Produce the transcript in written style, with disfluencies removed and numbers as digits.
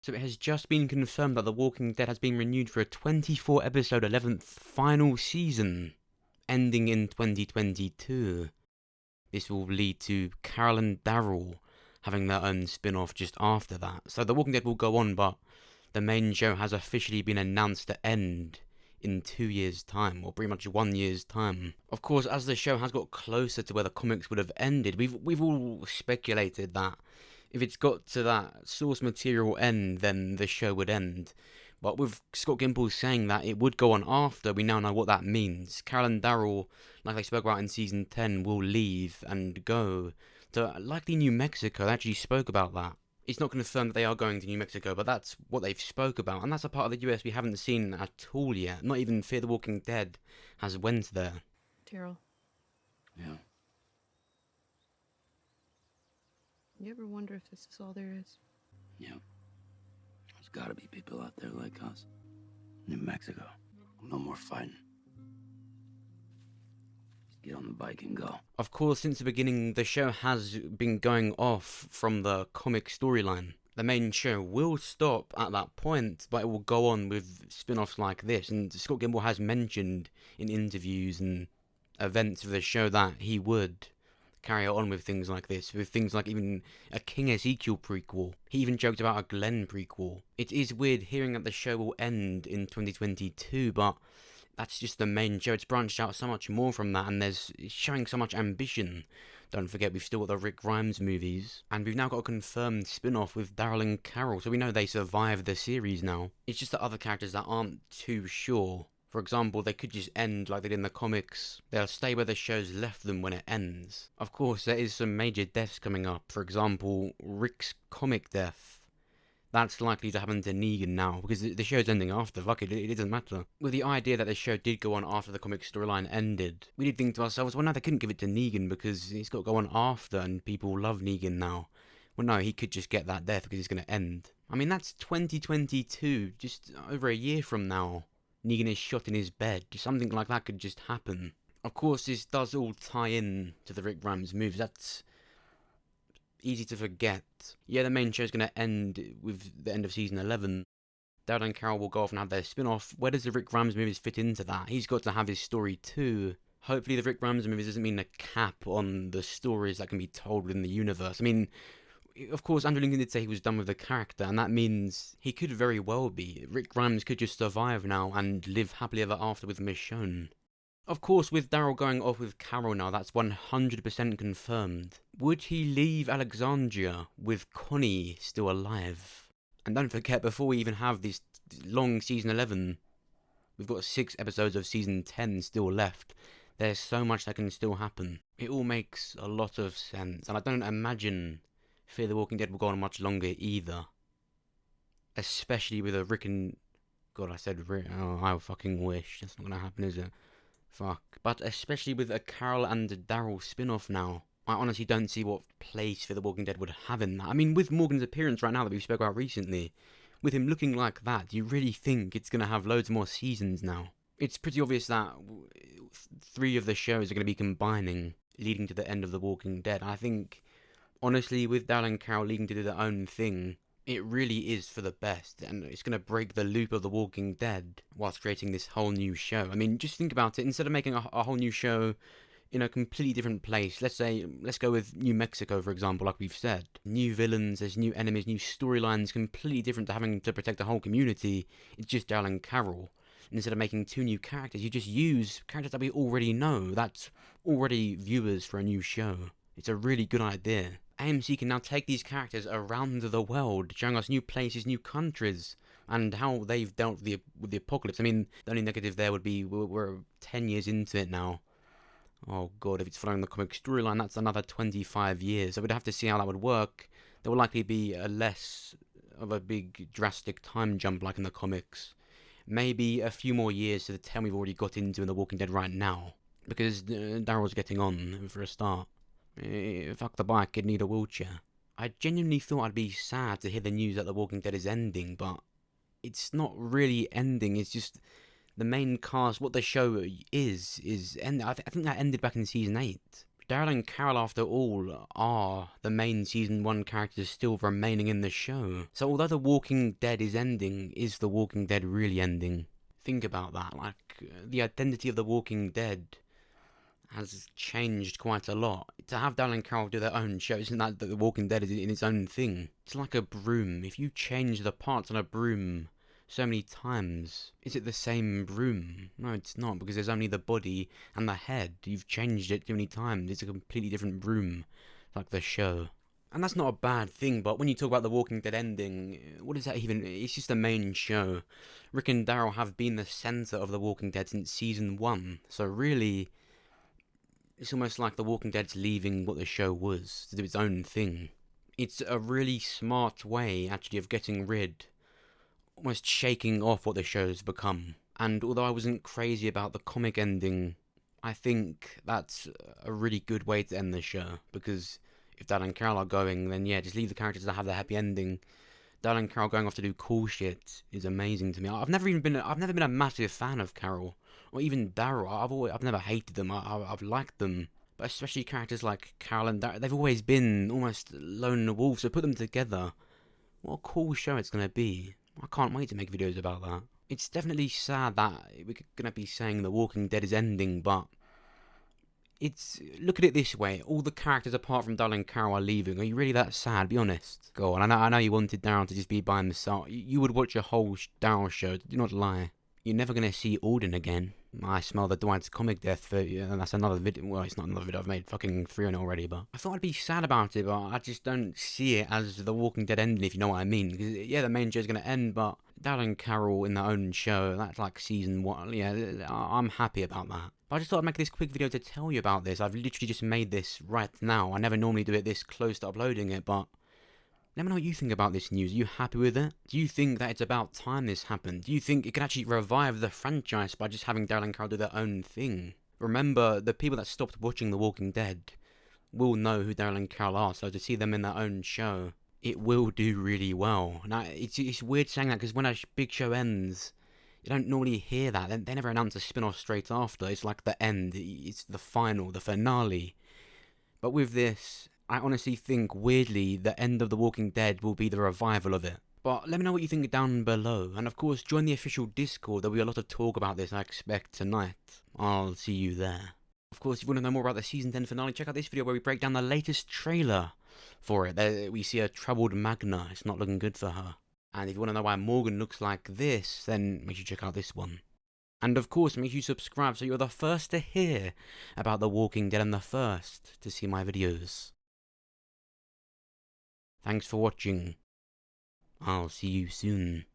So it has just been confirmed that The Walking Dead has been renewed for a 24 episode 11th final season, ending in 2022. This will lead to Carol and Daryl having their own spin-off just after that. So The Walking Dead will go on, but the main show has officially been announced to end in 2 years' time, or pretty much 1 year's time. Of course, as the show has got closer to where the comics would have ended, we've all speculated that if it's got to that source material end, then the show would end. But with Scott Gimple saying that it would go on after, we now know what that means. Carol and Daryl, like they spoke about in season 10, will leave and go to likely New Mexico. They actually spoke about that. It's not confirmed that they are going to New Mexico, but that's what they've spoke about. And that's a part of the US we haven't seen at all yet. Not even Fear the Walking Dead has went there. Daryl. Yeah. You ever wonder if this is all there is? Yeah. There's gotta be people out there like us. New Mexico. No more fighting. Just get on the bike and go. Of course, since the beginning, the show has been going off from the comic storyline. The main show will stop at that point, but it will go on with spin-offs like this. And Scott Gimple has mentioned in interviews and events of the show that he would carry on with things like this, with things like even a King Ezekiel prequel. He even joked about a Glenn prequel. It is weird hearing that the show will end in 2022, but that's just the main show. It's branched out so much more from that, and it's showing so much ambition. Don't forget, we've still got the Rick Grimes movies, and we've now got a confirmed spin-off with Daryl and Carol, so we know they survived the series now. It's just that other characters that aren't too sure. For example, they could just end like they did in the comics. They'll stay where the show's left them when it ends. Of course, there is some major deaths coming up. For example, Rick's comic death. That's likely to happen to Negan now, because the show's ending after. Fuck it, it doesn't matter. With the idea that the show did go on after the comic storyline ended, we did think to ourselves, well, no, they couldn't give it to Negan because he's got to go on after and people love Negan now. Well, no, he could just get that death because it's going to end. I mean, that's 2022, just over a year from now. Negan is shot in his bed. Something like that could just happen. Of course, this does all tie in to the Rick Grimes movies. That's easy to forget. Yeah, the main show's going to end with the end of season 11. Daryl and Carol will go off and have their spin-off. Where does the Rick Grimes movies fit into that? He's got to have his story too. Hopefully the Rick Grimes movies doesn't mean a cap on the stories that can be told within the universe. I mean, of course, Andrew Lincoln did say he was done with the character, and that means he could very well be. Rick Grimes could just survive now and live happily ever after with Michonne. Of course, with Daryl going off with Carol now, that's 100% confirmed. Would he leave Alexandria with Connie still alive? And don't forget, before we even have this long season 11, we've got 6 episodes of season 10 still left. There's so much that can still happen. It all makes a lot of sense, and I don't imagine Fear the Walking Dead will go on much longer either. Especially with a Rick and... God, I said Rick. Oh, I fucking wish. That's not gonna happen, is it? Fuck. But especially with a Carol and Daryl spin-off now, I honestly don't see what place Fear the Walking Dead would have in that. I mean, with Morgan's appearance right now that we spoke about recently, with him looking like that, do you really think it's gonna have loads more seasons now? It's pretty obvious that 3 of the shows are gonna be combining, leading to the end of The Walking Dead. I think, honestly, with Daryl and Carol leading to do their own thing, it really is for the best, and it's going to break the loop of The Walking Dead whilst creating this whole new show. I mean, just think about it. Instead of making a whole new show in a completely different place, let's go with New Mexico, for example, like we've said. New villains, there's new enemies, new storylines, completely different to having to protect the whole community. It's just Daryl and Carol. Instead of making 2 new characters, you just use characters that we already know. That's already viewers for a new show. It's a really good idea. AMC can now take these characters around the world, showing us new places, new countries, and how they've dealt with the apocalypse. I mean, the only negative there would be we're 10 years into it now. Oh god, if it's following the comic storyline, that's another 25 years. So we'd have to see how that would work. There will likely be a less of a big drastic time jump like in the comics. Maybe a few more years to the 10 we've already got into in The Walking Dead right now. Because Daryl's getting on, for a start. Fuck the bike, he'd need a wheelchair. I genuinely thought I'd be sad to hear the news that The Walking Dead is ending, but it's not really ending. It's just the main cast, what the show is ending. I think that ended back in season 8. Daryl and Carol, after all, are the main Season 1 characters still remaining in the show. So although The Walking Dead is ending, is The Walking Dead really ending? Think about that. Like, the identity of The Walking Dead has changed quite a lot. To have Daryl and Carol do their own show, isn't that The Walking Dead is in its own thing? It's like a broom. If you change the parts on a broom so many times, is it the same broom? No, it's not, because there's only the body and the head. You've changed it too many times. It's a completely different broom, like the show. And that's not a bad thing, but when you talk about The Walking Dead ending, what is that even? It's just the main show. Rick and Daryl have been the centre of The Walking Dead since Season 1, so really, it's almost like The Walking Dead's leaving what the show was to do its own thing. It's a really smart way, actually, of getting rid, almost shaking off what the show's become. And although I wasn't crazy about the comic ending, I think that's a really good way to end the show, because if Daryl and Carol are going, then yeah, just leave the characters that have the happy ending. Daryl and Carol going off to do cool shit is amazing to me. I've never been a massive fan of Carol or even Daryl. I've never hated them. I've liked them, but especially characters like Carol and Daryl, they've always been almost lone wolves. So put them together, what a cool show it's gonna be. I can't wait to make videos about that. It's definitely sad that we're gonna be saying The Walking Dead is ending, but look at it this way: all the characters apart from Daryl and Carol are leaving. Are you really that sad? Be honest. Go on. I know you wanted Daryl to just be by himself. You would watch a whole Daryl show. Do not lie. You're never gonna see Alden again. I smell the Dwight's comic death for you, and that's another video. Well, it's not another video. I've made fucking 3 on it already, but I thought I'd be sad about it, but I just don't see it as The Walking Dead ending, if you know what I mean. Because yeah, the main show's gonna end, but Daryl and Carol in their own show, that's like Season 1. Yeah, I'm happy about that. But I just thought I'd make this quick video to tell you about this. I've literally just made this right now. I never normally do it this close to uploading it, but let me know what you think about this news. Are you happy with it? Do you think that it's about time this happened? Do you think it could actually revive the franchise by just having Daryl and Carol do their own thing? Remember, the people that stopped watching The Walking Dead will know who Daryl and Carol are, so to see them in their own show, it will do really well. Now, it's weird saying that, because when a big show ends, you don't normally hear that. They never announce a spin-off straight after. It's like the end. It's the final, the finale. But with this, I honestly think, weirdly, the end of The Walking Dead will be the revival of it. But let me know what you think down below. And of course, join the official Discord. There'll be a lot of talk about this, I expect, tonight. I'll see you there. Of course, if you want to know more about the Season 10 finale, check out this video where we break down the latest trailer for it. There we see a troubled Magna. It's not looking good for her. And if you want to know why Morgan looks like this, then make sure you check out this one. And of course, make sure you subscribe so you're the first to hear about The Walking Dead and the first to see my videos. Thanks for watching. I'll see you soon.